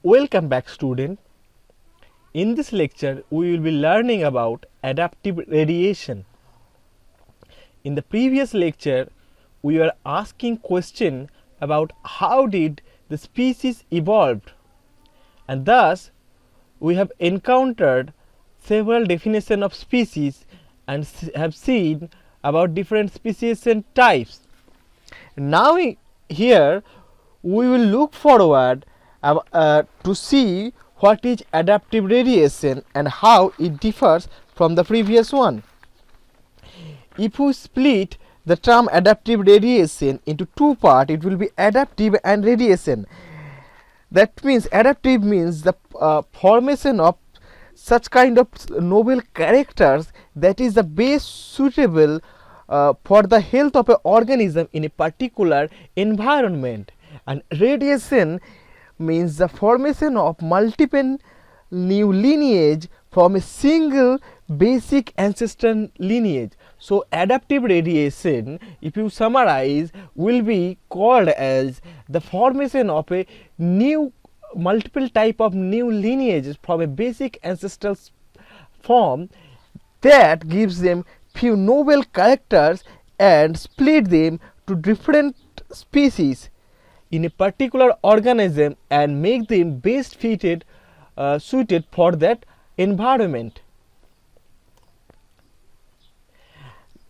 Welcome back, student. In this lecture we will be learning about adaptive radiation. In the previous lecture we were asking question about how did the species evolved, and thus we have encountered several definitions of species and have seen about different species and types. Now here we will look forward to see what is adaptive radiation and how it differs from the previous one. If we split the term adaptive radiation into two parts, it will be adaptive and radiation. That means adaptive means the formation of such kind of novel characters that is the best suitable for the health of an organism in a particular environment, and radiation means the formation of multiple new lineage from a single basic ancestral lineage. So adaptive radiation, if you summarize, will be called as the formation of a new multiple type of new lineages from a basic ancestral form that gives them few novel characters and split them to different species in a particular organism and make them best fitted suited for that environment.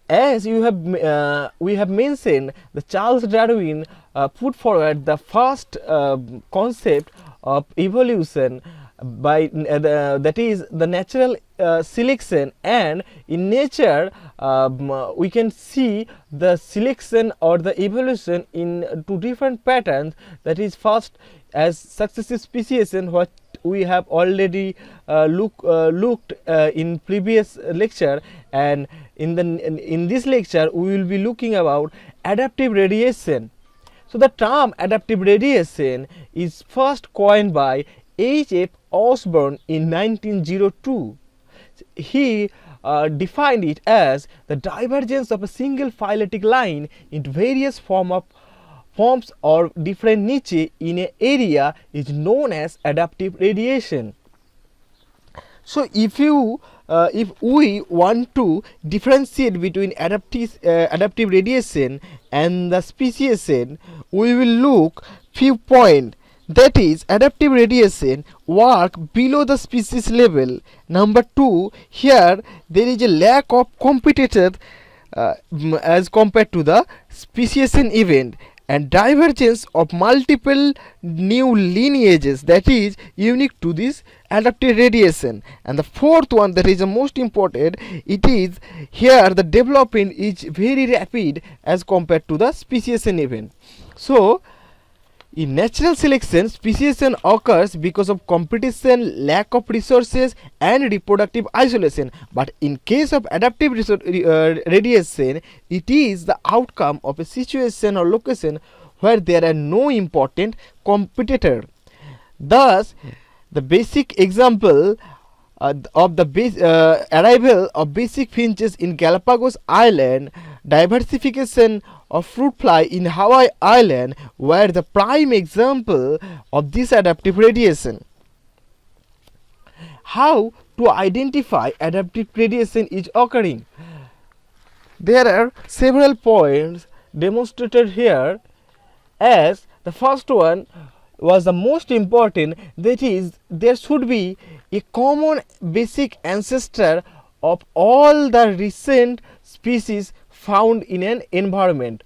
As we have mentioned, the Charles Darwin put forward the first concept of evolution by that is the natural selection, and in nature we can see the selection or the evolution in two different patterns, that is first as successive speciation, what we have already looked in previous lecture, and in this lecture we will be looking about adaptive radiation. So the term adaptive radiation is first coined by H.F. Osborn in 1902. He defined it as the divergence of a single phyletic line into various forms or different niche in an area is known as adaptive radiation. So if we want to differentiate between adaptive radiation and the speciation, we will look few points. That is, adaptive radiation work below the species level. Number 2, here there is a lack of competitor as compared to the speciation event, and divergence of multiple new lineages that is unique to this adaptive radiation. And the fourth one, that is the most important, it is here the development is very rapid as compared to the speciation event. So in natural selection, speciation occurs because of competition, lack of resources and reproductive isolation, but in case of adaptive radiation, it is the outcome of a situation or location where there are no important competitor. Thus the basic example of the arrival of basic finches in Galapagos Island, diversification of fruit fly in Hawaii Island were the prime example of this adaptive radiation. How to identify adaptive radiation is occurring? There are several points demonstrated here, as the first one was the most important, that is there should be a common basic ancestor of all the recent species found in an environment.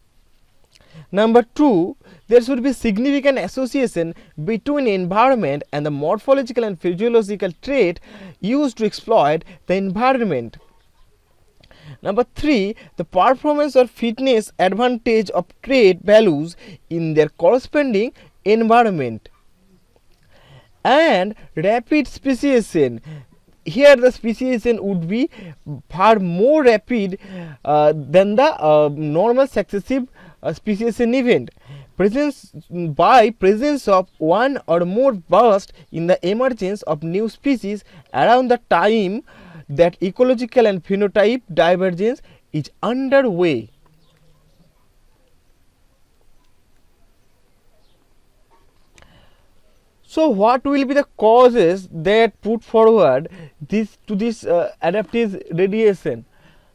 Number 2, there should be significant association between environment and the morphological and physiological trait used to exploit the environment. Number 3, the performance or fitness advantage of trait values in their corresponding environment. And rapid speciation, here the speciation would be far more rapid than the normal successive speciation event. Presence of one or more bursts in the emergence of new species around the time that ecological and phenotype divergence is underway. So what will be the causes that put forward this adaptive radiation?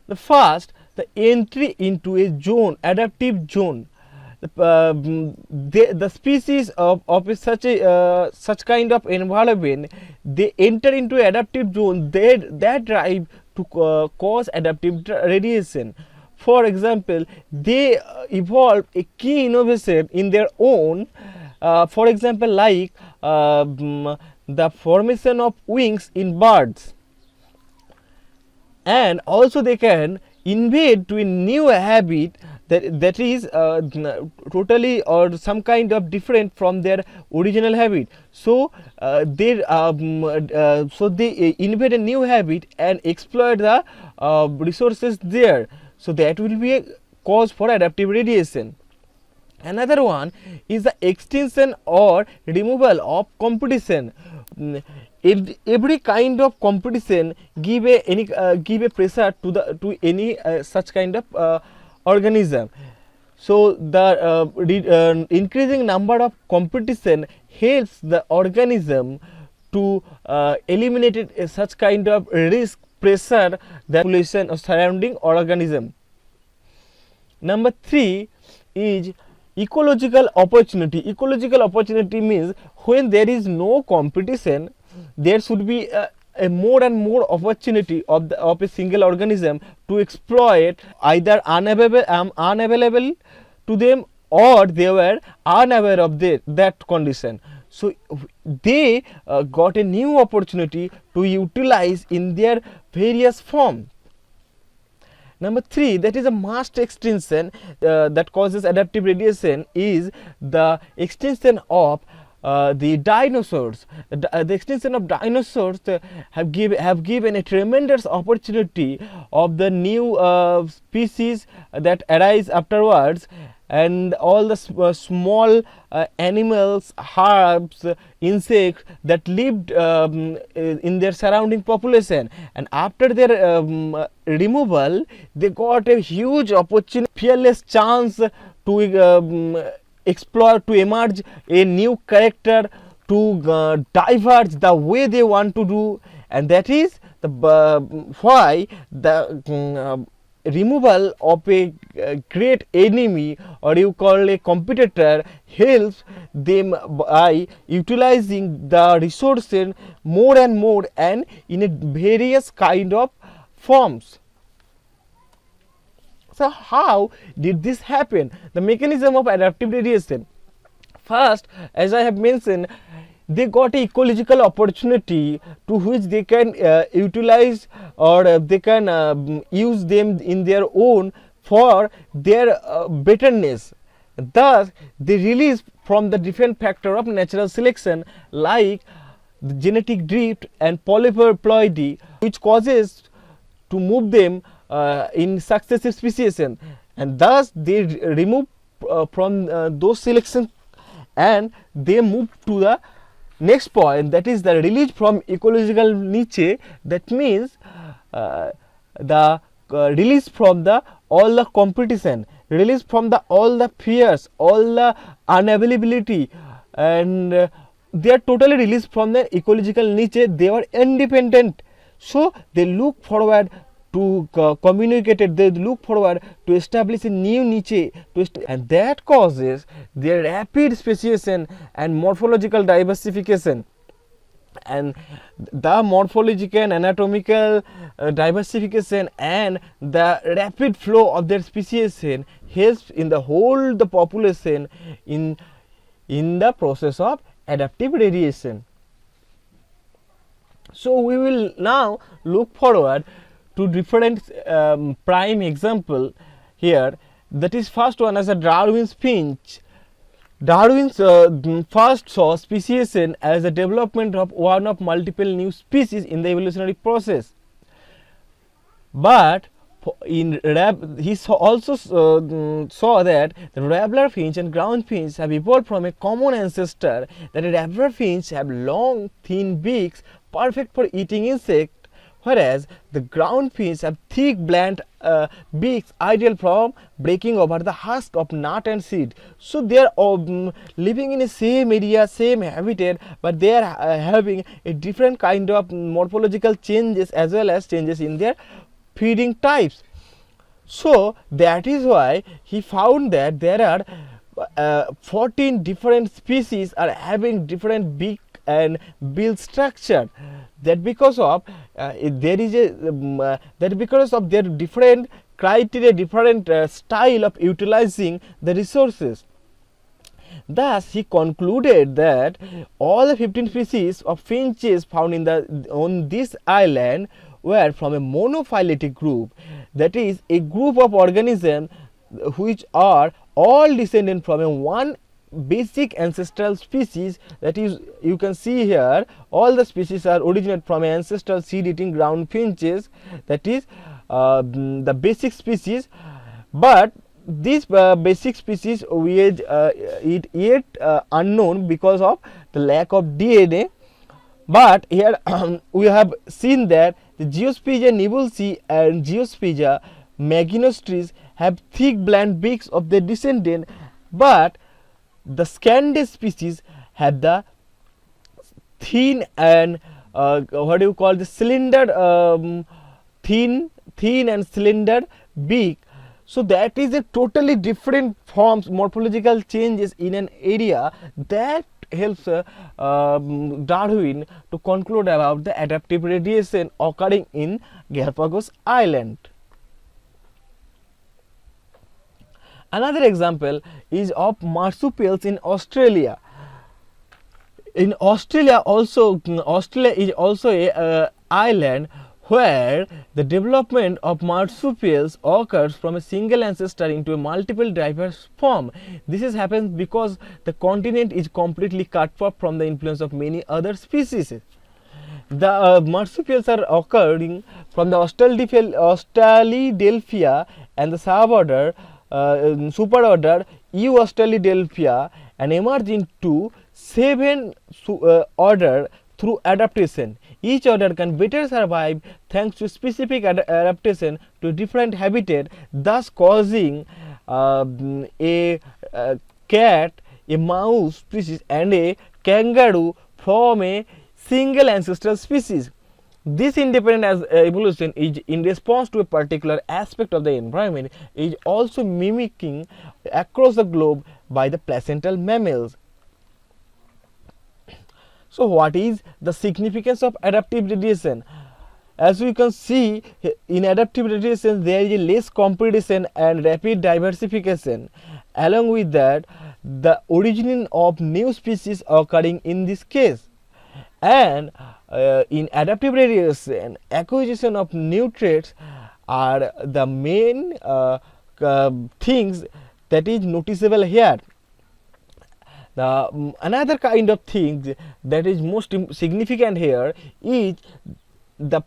The first, the entry into a zone, adaptive zone. The species of such kind of environment, they enter into adaptive zone, that drive to cause adaptive radiation. For example, they evolve a key innovation in their own. For example, like the formation of wings in birds, and also they can invade to a new habit that is totally or some kind of different from their original habit. So they invade a new habit and exploit the resources there. So that will be a cause for adaptive radiation. Another one is the extinction or removal of competition. Every kind of competition give a pressure to any such kind of organism. So the increasing number of competition helps the organism to eliminate such kind of risk pressure the population of surrounding organism. Number 3 is ecological opportunity. Ecological opportunity means when there is no competition, there should be a more and more opportunity of a single organism to exploit, either unavailable to them, or they were unaware of that condition. So they got a new opportunity to utilize in their various forms. Number 3, that is a mass extinction that causes adaptive radiation, is the extinction of the dinosaurs. The extinction of dinosaurs have given a tremendous opportunity of the new species that arise afterwards, and all the small animals, herbs, insects that lived in their surrounding population, and after their removal, they got a huge opportunity, fearless chance to explore, to emerge a new character, to diverge the way they want to do. And that is the why the removal of a great enemy, or you call a competitor, helps them by utilizing the resources more and more and in a various kind of forms. So how did this happen? The mechanism of adaptive radiation. First, as I have mentioned, they got a ecological opportunity to which they can utilize, or they can use them in their own for their betterness. Thus, they release from the different factor of natural selection, like the genetic drift and polyploidy, which causes to move them in successive speciation, and thus they remove from those selections, and they move to the next point, that is the release from ecological niche. That means the release from all the competition, release from all the fears, all the unavailability, and they are totally released from the ecological niche. They are independent, so they look forward to communicate it, they look forward to establish a new niche, and that causes their rapid speciation and morphological diversification. And the morphological and anatomical diversification and the rapid flow of their speciation helps in the whole the population in the process of adaptive radiation. So we will now look forward to different prime example here. That is, first one as a Darwin's finch. Darwin's first saw speciation as a development of one of multiple new species in the evolutionary process. But he also saw that the rabbler finch and ground finch have evolved from a common ancestor, that a rabbler finch have long thin beaks perfect for eating insects, whereas the ground finch have thick blunt beaks ideal from breaking over the husk of nut and seed. So they are living in the same area, same habitat, but they are having a different kind of morphological changes as well as changes in their feeding types. So that is why he found that there are 14 different species are having different beak and bill structure. That because of there is a that because of their different criteria, different style of utilizing the resources. Thus, he concluded that all the 15 species of finches found on this island were from a monophyletic group, that is, a group of organisms which are all descended from a one basic ancestral species. That is, you can see here all the species are originated from ancestral seed eating ground finches, that is the basic species. But this basic species is yet unknown because of the lack of DNA. But here we have seen that the Geospiza nibulsi and Geospiza maginostris have thick blunt beaks of their descendant, but the Scandis species have the thin and what do you call the cylinder thin and cylinder beak. So that is a totally different forms, morphological changes in an area that helps Darwin to conclude about the adaptive radiation occurring in Galapagos Island. Another example is of marsupials in Australia. In Australia is also a island where the development of marsupials occurs from a single ancestor into a multiple diverse form. This happens because the continent is completely cut off from the influence of many other species. The marsupials are occurring from the Australidelphia and the suborder superorder U. Australidelphia and emerge into 7 order through adaptation. Each order can better survive thanks to specific adaptation to different habitat, thus causing a cat, a mouse species and a kangaroo from a single ancestral species. This independent evolution is in response to a particular aspect of the environment, is also mimicking across the globe by the placental mammals. So what is the significance of adaptive radiation? As we can see, in adaptive radiation there is less competition and rapid diversification. Along with that, the origin of new species occurring in this case. And in adaptive radiation, acquisition of new traits are the main things that is noticeable here. The another kind of thing that is most significant here is the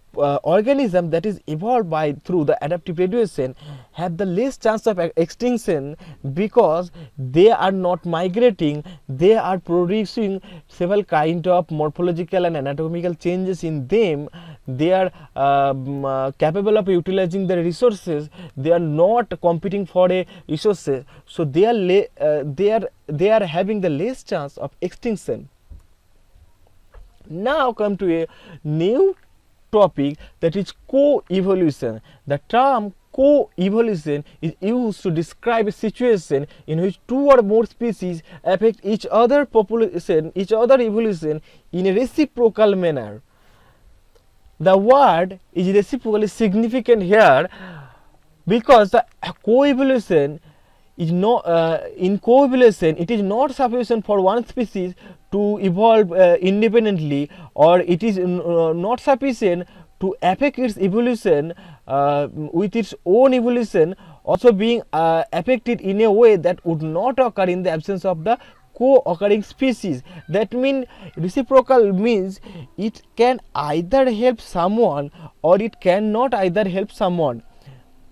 organism that is evolved by through the adaptive radiation have the less chance of extinction because they are not migrating, they are producing several kind of morphological and anatomical changes in them. They are capable of utilizing the resources, they are not competing for a resources, so they are having the less chance of extinction. Now come to a new topic, that is co-evolution. The term co-evolution is used to describe a situation in which two or more species affect each other evolution in a reciprocal manner. The word is reciprocally significant here because the co-evolution is in co-evolution it is not sufficient for one species to evolve independently, or it is not sufficient to affect its evolution with its own evolution also being affected in a way that would not occur in the absence of the co-occurring species. That means reciprocal means it can either help someone or it cannot either help someone.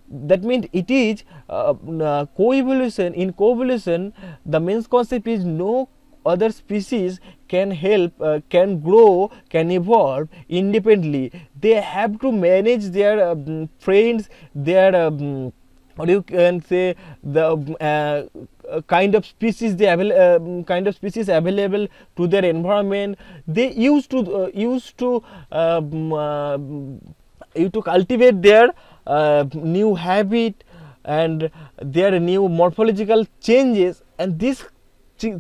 That means it is co-evolution. In co-evolution, the main concept is no other species can help, can grow, can evolve independently. they have to manage their friends, their or you can say the kind of species available to their environment. They used to cultivate their new habit and their new morphological changes, and these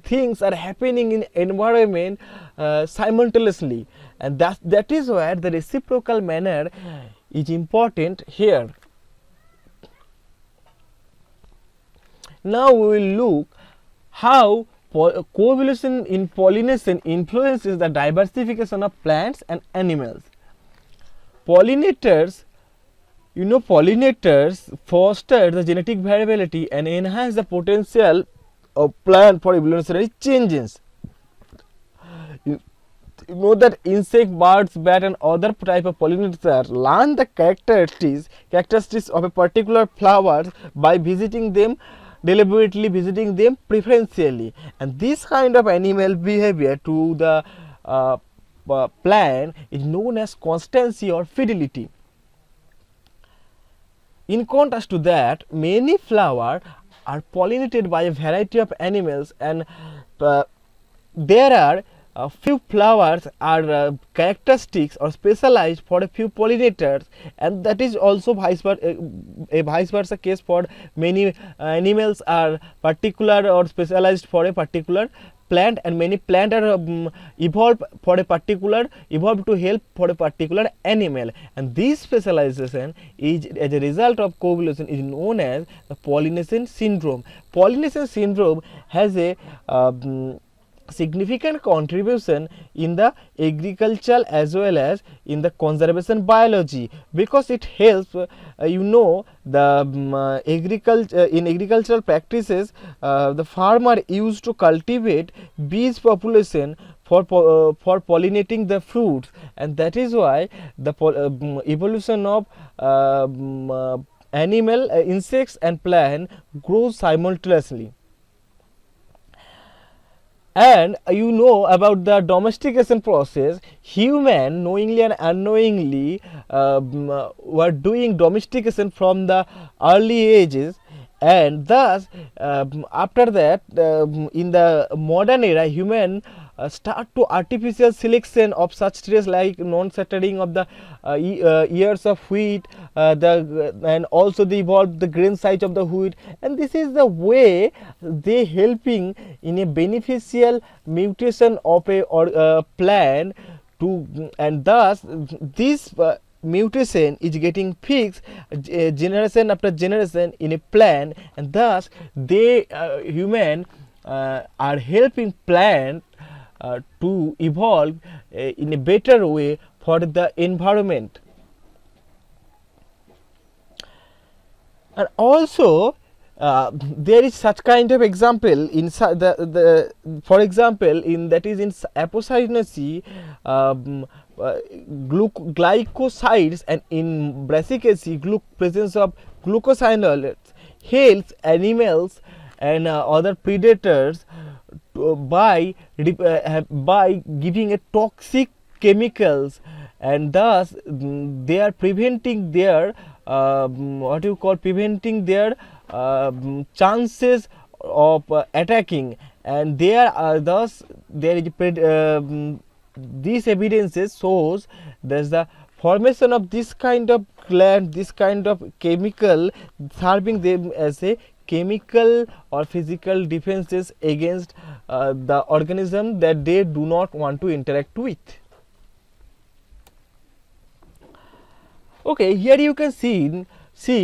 things are happening in environment simultaneously, and that is where the reciprocal manner is important here. Now we will look how co-evolution in pollination influences the diversification of plants and animals. Pollinators foster the genetic variability and enhance the potential of plant for evolutionary changes. You know that insect, birds, bat and other type of pollinators learn the characteristics of a particular flower by deliberately visiting them preferentially, and this kind of animal behavior to the plant is known as constancy or fidelity. In contrast to that, many flowers are pollinated by a variety of animals, and there are few flowers are characteristics or specialized for a few pollinators, and that is also vice versa case for many animals are particular or specialized for a particular plant, and many plants are evolved to help for a particular animal, and this specialization is as a result of co-evolution is known as the pollination syndrome. Pollination syndrome has a significant contribution in the agriculture as well as in the conservation biology, because it helps the in agricultural practices the farmer used to cultivate bees population for pollinating the fruits, and that is why the evolution of animal insects and plant grows simultaneously. And about the domestication process, human knowingly and unknowingly were doing domestication from the early ages, and thus after that in the modern era human start to artificial selection of such traits like non-shattering of the ears of wheat, and also they evolved the grain size of the wheat, and this is the way they helping in a beneficial mutation of a plant to, and thus this mutation is getting fixed generation after generation in a plant, and thus they human are helping plant to evolve in a better way for the environment. And also there is such kind of example in for example in apocytosine glycosides, and in brassicaceae presence of glucosinolates helps animals and other predators by giving a toxic chemicals, and thus they are preventing their chances of attacking, and thus there is these evidences shows there's the formation of this kind of gland, this kind of chemical serving them as a chemical or physical defenses against the organism that they do not want to interact with. Okay, here you can see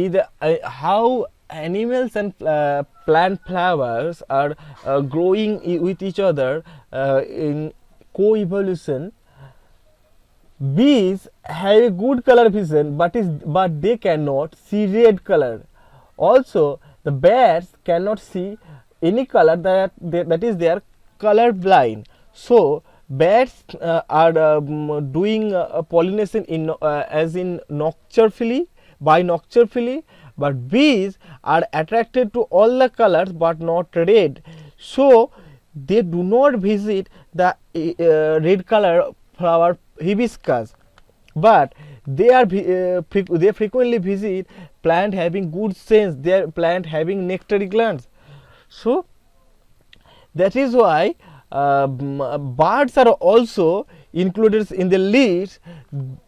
the how animals and plant flowers are growing with each other in co-evolution. Bees have a good color vision, but they cannot see red color. Also, the bats cannot see any color, that is they are color blind. So bats are doing pollination in as in nocturally, but bees are attracted to all the colors but not red, so they do not visit the red color flower hibiscus, but they frequently visit plant having good sense, their plant having nectary glands. So that is why birds are also included in the list.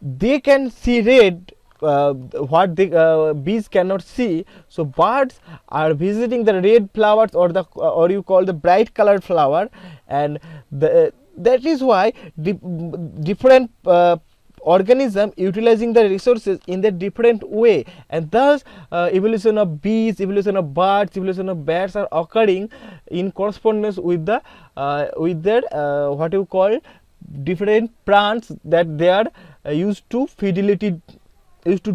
They can see red, what the bees cannot see. So birds are visiting the red flowers, or the or you call the bright colored flower, and that is why different organism utilizing the resources in the different way, and thus evolution of bees, evolution of birds, evolution of bats are occurring in correspondence with the their what you call different plants that they are used to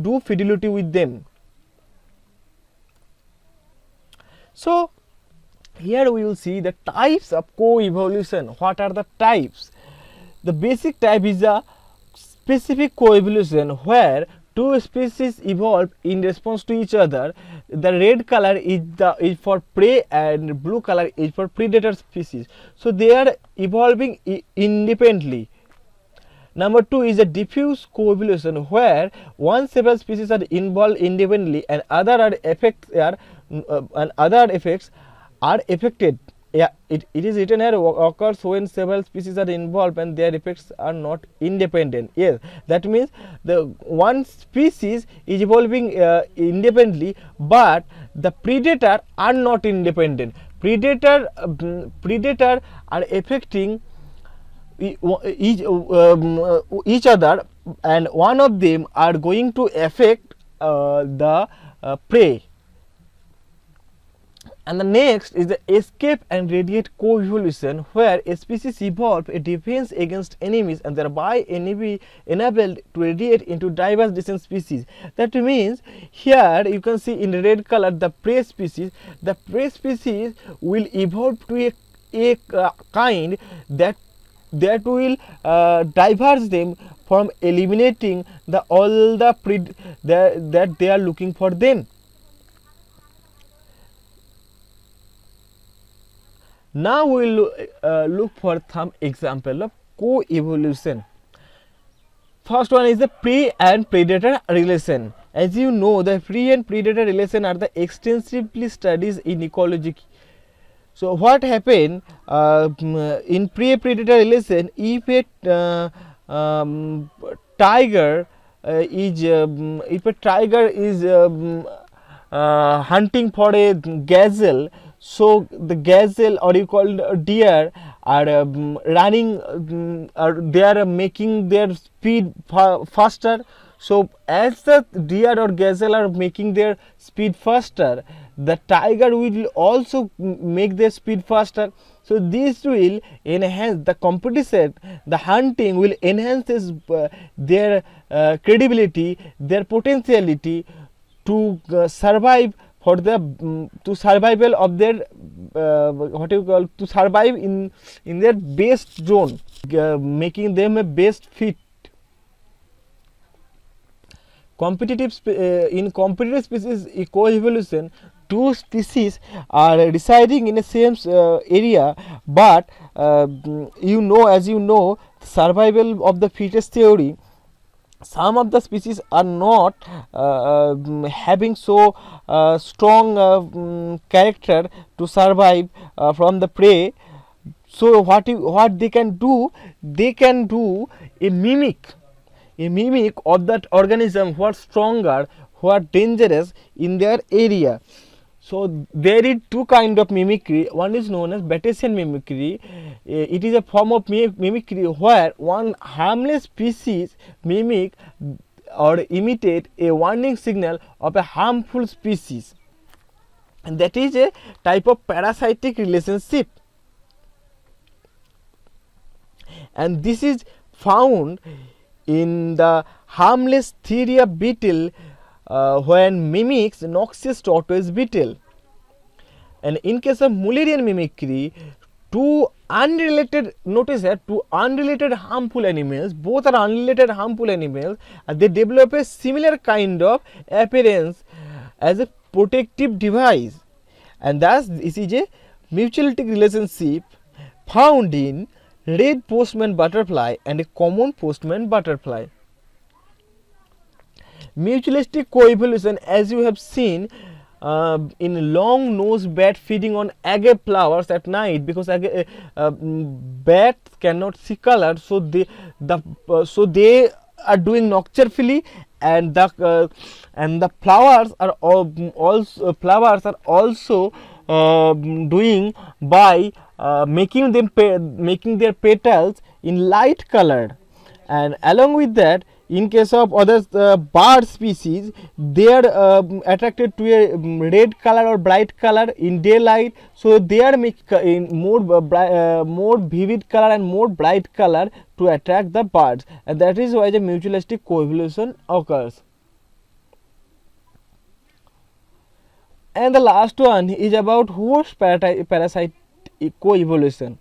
do fidelity with them. So here we will see the types of co-evolution. What are the types? The basic type is a specific co-evolution where two species evolve in response to each other. The red color is for prey and blue color is for predator species. So they are evolving independently. Number 2 is a diffuse co-evolution where several species are involved independently and other effects are affected. Yeah, it is written here occurs when several species are involved and their effects are not independent. Yes, that means the one species is evolving independently, but the predator are not independent. Predator are affecting each other, and one of them are going to affect the prey. And the next is the escape and radiate co-evolution where a species evolve a defense against enemies and thereby enabled to radiate into diverse distant species. That means here you can see in red color the prey species. The prey species will evolve to a kind that will diverge them from eliminating all the that they are looking for them. Now we will look for some example of co-evolution. First one is the prey and predator relation. As you know, the prey and predator relation are the extensively studied in ecology. So what happened in prey-predator relation? If a tiger is hunting for a gazelle, so the gazelle, or you call deer, are running, they are making their speed faster. So as the deer or gazelle are making their speed faster, the tiger will also make their speed faster. So this will enhance the competition. The hunting will enhance their credibility, their potentiality to survive for the survival of their to survive in their best zone, making them a best fit. In competitive species co-evolution, two species are residing in the same area, but as you know, survival of the fittest theory, some of the species are not having so strong character to survive from the prey. So what they can do? They can do a mimic of that organism who are stronger, who are dangerous in their area. So there is two kind of mimicry. One is known as Bota-Cc8-Sss-Adaptive mimicry. It is a form of mimicry where one harmless species mimic or imitate a warning signal of a harmful species, and that is a type of parasitic relationship, and this is found in the harmless Theria beetle when mimics noxious tortoise beetle. And in case of Mullerian mimicry, two unrelated harmful animals, both are unrelated harmful animals, they develop a similar kind of appearance as a protective device, and thus this is a mutualistic relationship found in red postman butterfly and a common postman butterfly. Mutualistic coevolution, as you have seen in long nosed bat feeding on agave flowers at night, because bats cannot see color, so they are doing nocturally, and the flowers are also doing by making their petals in light colored. And along with that, in case of other bird species, they are attracted to a red color or bright color in daylight, so they are in more vivid color and more bright color to attract the birds, and that is why the mutualistic coevolution occurs. And the last one is about host parasite coevolution.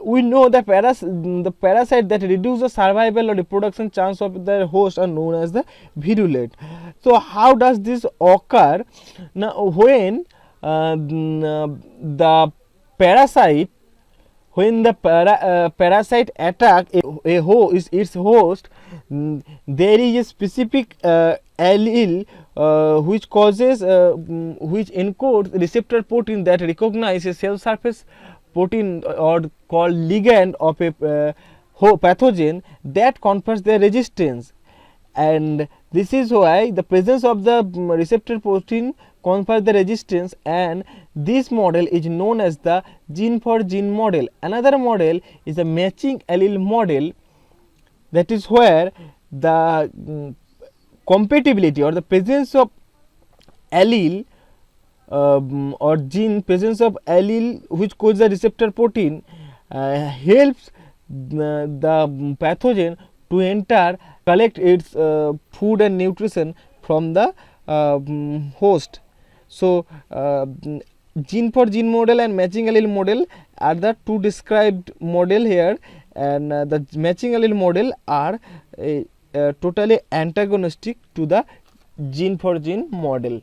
We know that the parasite that reduce the survival or reproduction chance of the host are known as the virulent. So how does this occur? Now, when the parasite attack its host, there is a specific allele which encodes receptor protein that recognize a cell surface protein or called ligand of a pathogen that confers their resistance, and this is why the presence of the receptor protein confers the resistance, and this model is known as the gene for gene model. Another model is a matching allele model, that is where the compatibility or the presence of allele or gene presence of allele which codes the receptor protein helps the pathogen to enter, collect its food and nutrition from the host. So gene for gene model and matching allele model are the two described model here, and the matching allele model are totally antagonistic to the gene for gene model.